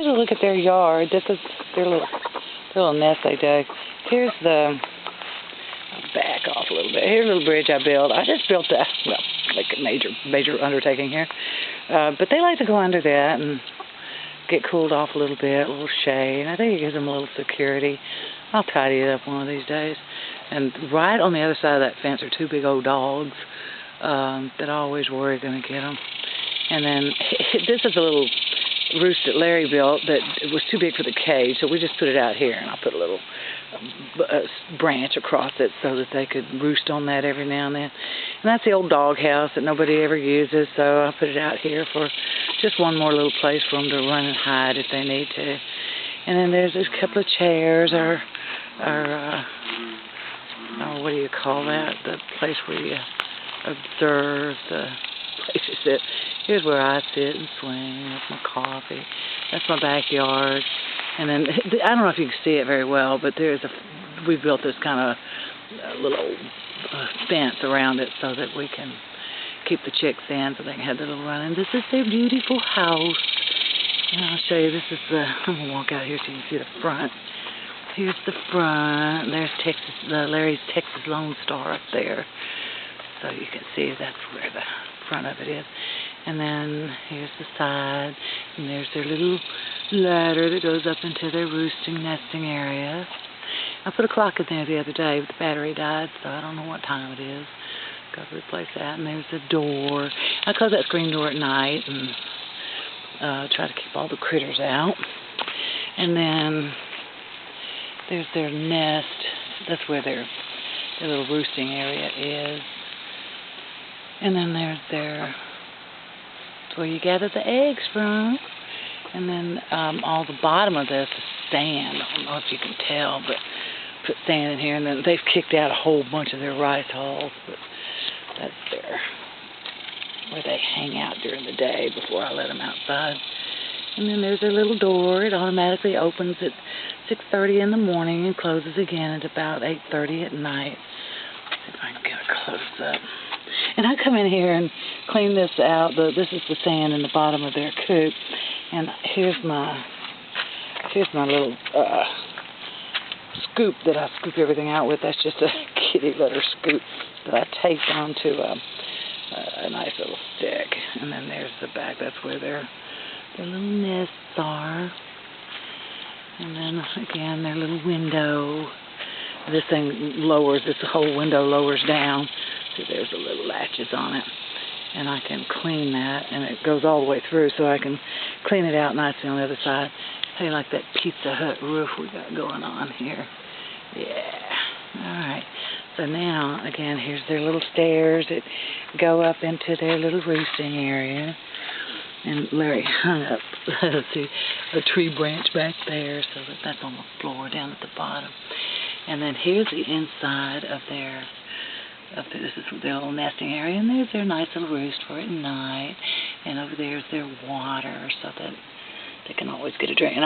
Here's a look at their yard. This is their little nest they dug. Here's the, I'll back off a little bit. Here's a little bridge I built. I just built that, well, like a major undertaking here. But they like to go under that and get cooled off a little bit, a little shade. I think it gives them a little security. I'll tidy it up one of these days. And right on the other side of that fence are two big old dogs that I always worry are going to get them. And then this is a little roost that Larry built that it was too big for the cage, so we just put it out here, and I put a little branch across it so that they could roost on that every now and then. And that's the old dog house that nobody ever uses, so I put it out here for just one more little place for them to run and hide if they need to. And then there's a couple of chairs, or what do you call that? The place where you observe the place you sit. Here's where I sit and swing. That's my coffee. That's my backyard. And then, I don't know if you can see it very well, but we built this kind of little fence around it so that we can keep the chicks in so they can have their little run. And this is their beautiful house. And I'll show you, I'm going to walk out here so you can see the front. Here's the front. There's Larry's Texas Lone Star up there. So you can see that's where the front of it is. And then here's the side, and there's their little ladder that goes up into their roosting, nesting area. I put a clock in there the other day, but the battery died, so I don't know what time it is. Got to replace that. And there's the door. I close that screen door at night and try to keep all the critters out. And then there's their nest. That's where their little roosting area is. And then there's that's where you gather the eggs from. And then all the bottom of this is sand. I don't know if you can tell, but put sand in here. And then they've kicked out a whole bunch of their rice hulls, but that's where they hang out during the day before I let them outside. And then there's their little door. It automatically opens at 6:30 in the morning and closes again at about 8:30 at night. Let's see if I can get a close up. And I come in here and clean this out. This is the sand in the bottom of their coop. And here's my little scoop that I scoop everything out with. That's just a kitty litter scoop that I taped onto a nice little stick. And then there's the back. That's where their little nests are. And then again, their little window. This thing lowers. This whole window lowers down. See, there's the little latches on it. And I can clean that, and it goes all the way through, so I can clean it out nicely on the other side. How you like that Pizza Hut roof we got going on here? Yeah. All right. So now, again, here's their little stairs that go up into their little roosting area. And Larry hung up, see, a tree branch back there, so that's on the floor down at the bottom. And then here's the inside of this is their little nesting area, and there's their nice little roost for at night. And over there's their water, so that they can always get a drink. And